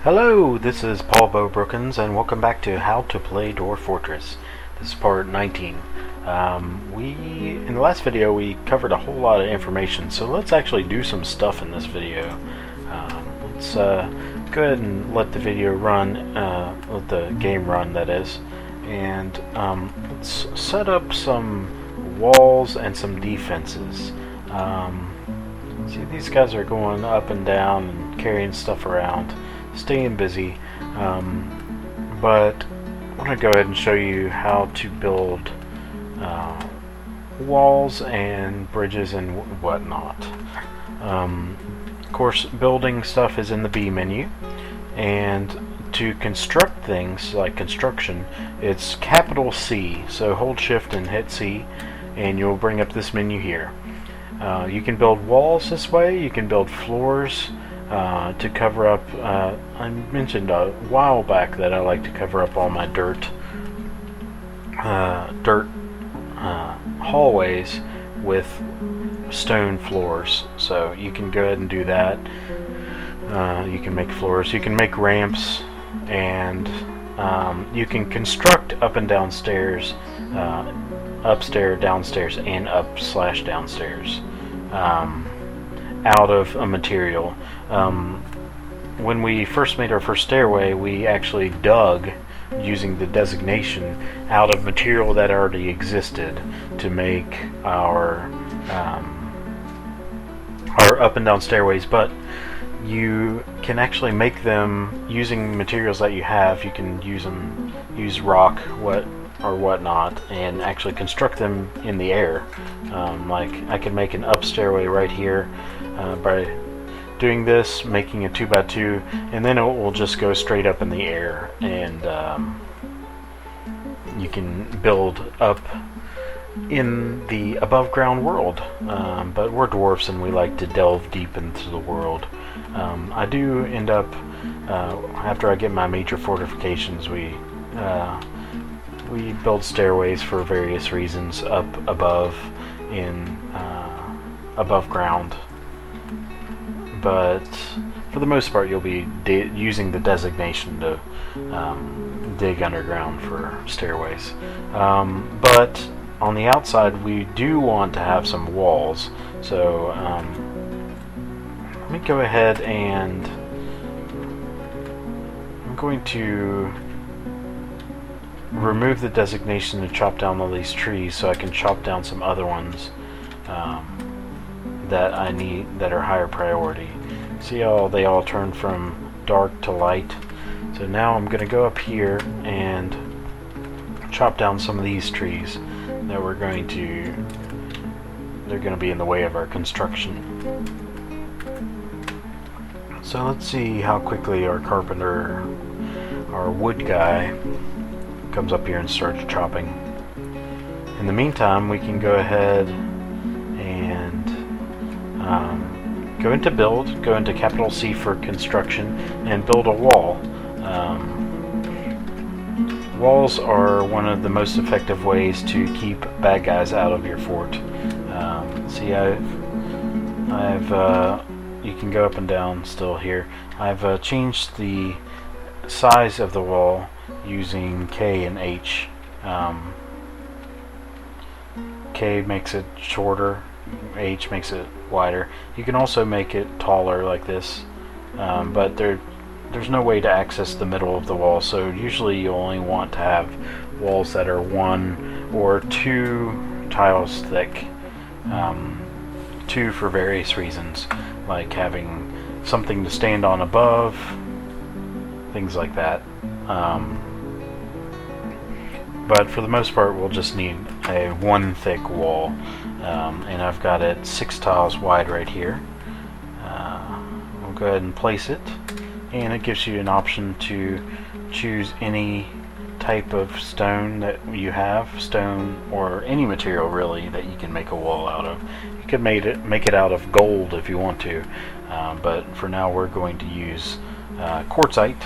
Hello, this is Paul Bowbrookins, and welcome back to How to Play Dwarf Fortress. This is part 19. In the last video we covered a whole lot of information, so let's actually do some stuff in this video. Let's go ahead and let the video run, let the game run, that is, and let's set up some walls and some defenses. See, these guys are going up and down and carrying stuff around, staying busy, but I want to go ahead and show you how to build walls and bridges and whatnot. Of course, building stuff is in the B menu, and to construct things like construction, it's capital C, so hold shift and hit C and you'll bring up this menu here. You can build walls this way, you can build floors to cover up, I mentioned a while back that I like to cover up all my dirt hallways with stone floors, so you can go ahead and do that. You can make floors, you can make ramps, and you can construct up and downstairs, upstairs, downstairs, and up/downstairs out of a material. When we first made our first stairway, we actually dug, using the designation, out of material that already existed to make our up and down stairways, but you can actually make them using materials that you have. You can use rock or whatnot, and actually construct them in the air. Like I can make an up stairway right here by doing this, making a 2x2, and then it will just go straight up in the air, and you can build up in the above ground world. But we're dwarfs and we like to delve deep into the world. I do end up, after I get my major fortifications, we build stairways for various reasons up above in above ground, but for the most part you'll be using the designation to dig underground for stairways. But on the outside we do want to have some walls, so let me go ahead and I'm going to remove the designation to chop down all these trees so I can chop down some other ones that I need, that are higher priority. See how they all turn from dark to light? So now I'm going to go up here and chop down some of these trees that they're going to be in the way of our construction. So let's see how quickly our carpenter, our wood guy, comes up here and starts chopping. In the meantime, we can go ahead and go into build, go into capital C for construction, and build a wall. Walls are one of the most effective ways to keep bad guys out of your fort. See, you can go up and down still here. I've changed the size of the wall using K and H. K makes it shorter, H makes it wider. You can also make it taller like this, but there's no way to access the middle of the wall, so usually you only want to have walls that are 1 or 2 tiles thick. 2 for various reasons, like having something to stand on above, things like that. But for the most part we'll just need a 1 thick wall, and I've got it 6 tiles wide right here. We'll go ahead and place it, and it gives you an option to choose any type of stone that you have, stone or any material really that you can make a wall out of. You could make it out of gold if you want to, but for now we're going to use quartzite.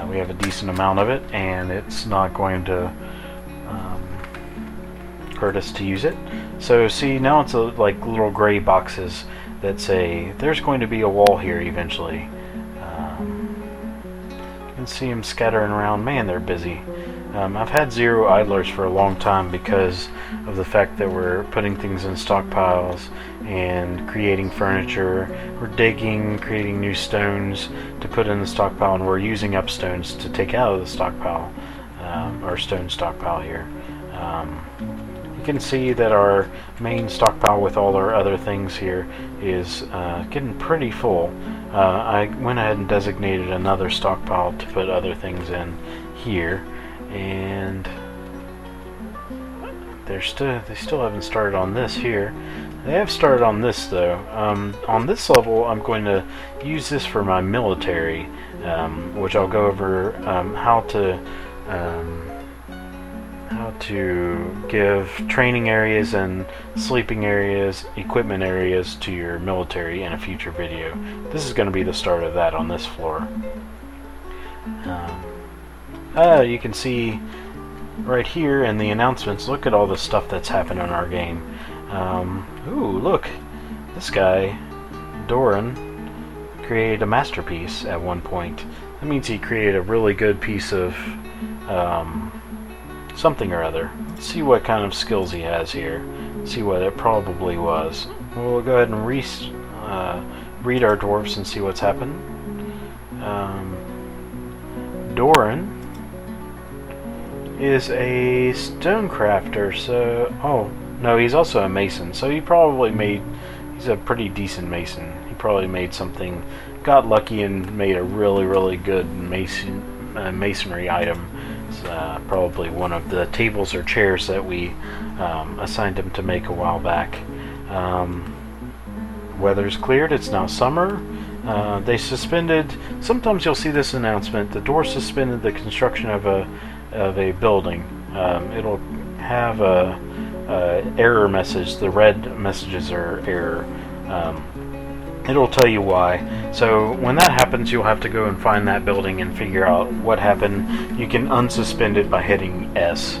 We have a decent amount of it, and it's not going to hurt us to use it. So see, now it's like little gray boxes that say there's going to be a wall here eventually. can see them scattering around. Man, they're busy. I've had 0 idlers for a long time because of the fact that we're putting things in stockpiles and creating furniture. We're digging, creating new stones to put in the stockpile, and we're using up stones to take out of the stockpile, our stone stockpile here. You can see that our main stockpile with all our other things here is getting pretty full. I went ahead and designated another stockpile to put other things in here, and they still haven't started on this here. They have started on this though. On this level, I'm going to use this for my military, which I'll go over how to give training areas and sleeping areas, equipment areas to your military in a future video. This is going to be the start of that on this floor. You can see right here in the announcements, look at all the stuff that's happened in our game. Ooh, look, this guy, Doran, created a masterpiece at one point. That means he created a really good piece of something or other. Let's see what kind of skills he has here. See what it probably was. We'll go ahead and read our dwarfs and see what's happened. Doran is a stone crafter, so... oh, no, he's also a mason, so he probably made... he's a pretty decent mason. He probably made something, got lucky and made a really good masonry item. It's probably one of the tables or chairs that we assigned him to make a while back. Weather's cleared, it's now summer. They suspended, sometimes you'll see this announcement, the door suspended the construction of a building. It'll have a error message. The red messages are error. It'll tell you why. So when that happens, you'll have to go and find that building and figure out what happened. You can unsuspend it by hitting S.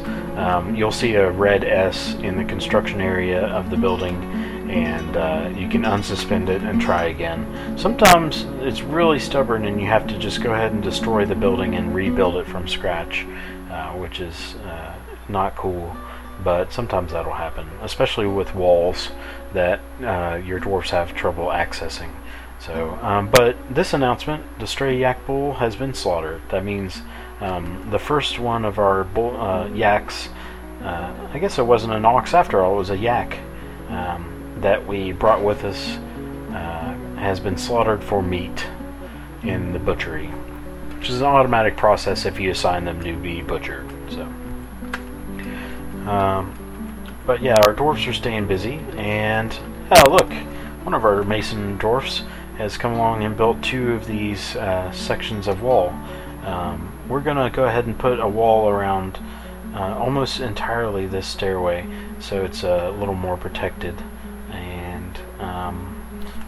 You'll see a red S in the construction area of the building, and you can unsuspend it and try again. Sometimes it's really stubborn and you have to just go ahead and destroy the building and rebuild it from scratch, which is not cool. But sometimes that'll happen, especially with walls that your dwarfs have trouble accessing. So, but this announcement, the stray yak bull has been slaughtered. That means the first one of our yaks, I guess it wasn't an ox after all, it was a yak that we brought with us, has been slaughtered for meat in the butchery, which is an automatic process if you assign them to be butchered. So. But yeah, our dwarfs are staying busy, and oh look, one of our mason dwarfs has come along and built 2 of these sections of wall. We're gonna go ahead and put a wall around almost entirely this stairway, so it's a little more protected, and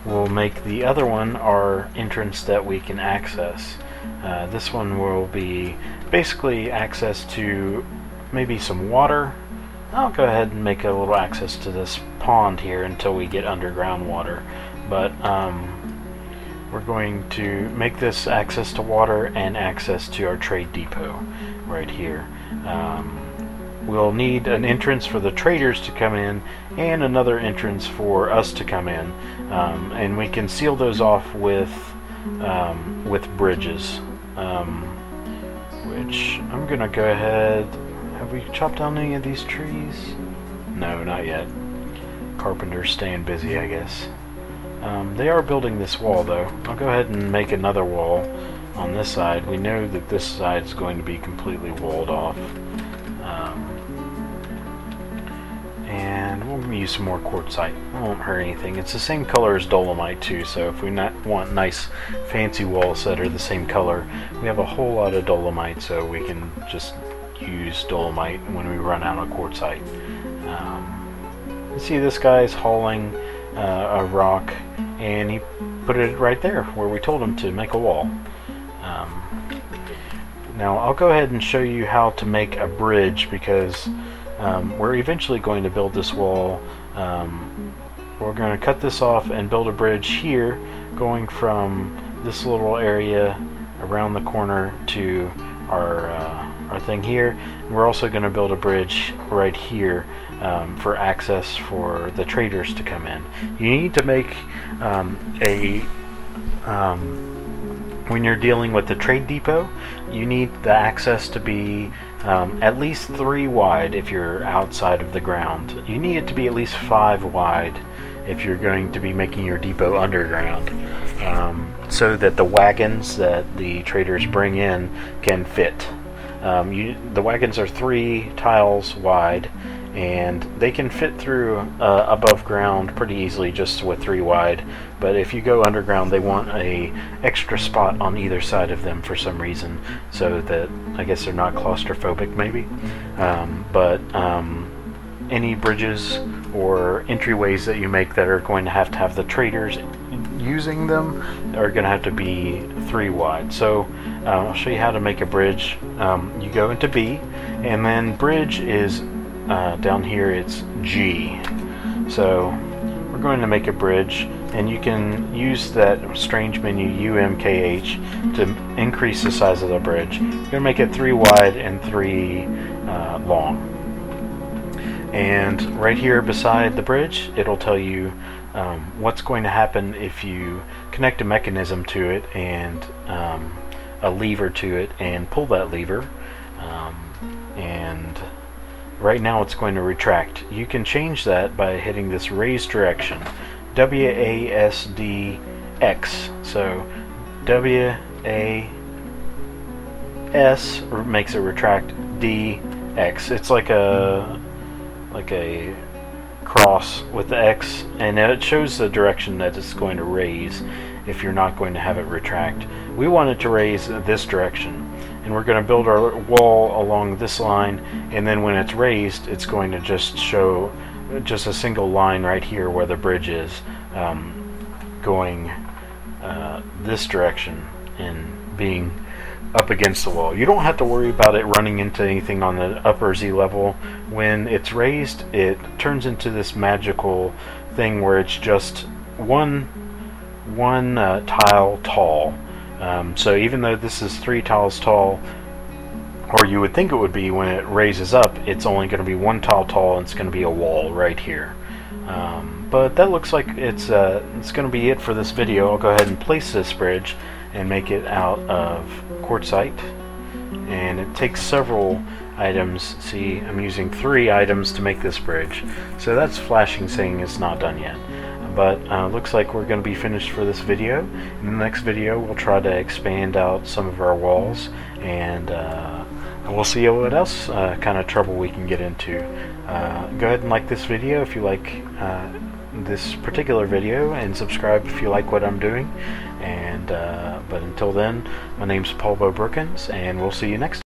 we'll make the other one our entrance that we can access. This one will be basically access to maybe some water. I'll go ahead and make a little access to this pond here until we get underground water, but we're going to make this access to water and access to our trade depot right here. We'll need an entrance for the traders to come in and another entrance for us to come in, and we can seal those off with bridges, which I'm gonna go ahead. Have we chopped down any of these trees? No, not yet. Carpenter's staying busy, I guess. They are building this wall, though. I'll go ahead and make another wall on this side. We know that this side is going to be completely walled off. And we'll use some more quartzite. It won't hurt anything. It's the same color as dolomite, too, so if we want nice, fancy walls that are the same color, we have a whole lot of dolomite, so we can just use dolomite when we run out of quartzite. You see this guy's hauling a rock, and he put it right there where we told him to make a wall. Now I'll go ahead and show you how to make a bridge, because we're eventually going to build this wall. We're going to cut this off and build a bridge here going from this little area around the corner to our thing here. We're also going to build a bridge right here for access for the traders to come in. You need to make when you're dealing with the trade depot, you need the access to be at least 3 wide if you're outside of the ground. You need it to be at least 5 wide if you're going to be making your depot underground, so that the wagons that the traders bring in can fit. The wagons are 3 tiles wide, and they can fit through above ground pretty easily just with 3 wide, but if you go underground they want a extra spot on either side of them for some reason, so that I guess they're not claustrophobic maybe. Any bridges or entryways that you make that are going to have the traders using them are going to have to be 3 wide. So I'll show you how to make a bridge. You go into B, and then bridge is down here, it's G. So we're going to make a bridge, and you can use that strange menu UMKH to increase the size of the bridge. We're going to make it 3 wide and 3 long. And right here beside the bridge, it'll tell you what's going to happen if you connect a mechanism to it and a lever to it and pull that lever. And right now it's going to retract. You can change that by hitting this raise direction, WASDX. So WAS makes it retract, DX. It's like a cross with the X, and it shows the direction that it's going to raise if you're not going to have it retract. We want it to raise this direction, and we're going to build our wall along this line, and then when it's raised it's going to just show just a single line right here where the bridge is, going this direction and being up against the wall. You don't have to worry about it running into anything on the upper Z level. When it's raised, it turns into this magical thing where it's just one tile tall. So even though this is 3 tiles tall, or you would think it would be, when it raises up, it's only going to be 1 tile tall, and it's going to be a wall right here. But that looks like it's going to be it for this video. I'll go ahead and place this bridge and make it out of quartzite, and it takes several items. See, I'm using 3 items to make this bridge, so that's flashing saying it's not done yet. But looks like we're going to be finished for this video. In the next video we'll try to expand out some of our walls, and we'll see what else kind of trouble we can get into. Go ahead and like this video if you like this particular video, and subscribe if you like what I'm doing. And but until then, my name's Paul Bo Brookins, and we'll see you next time.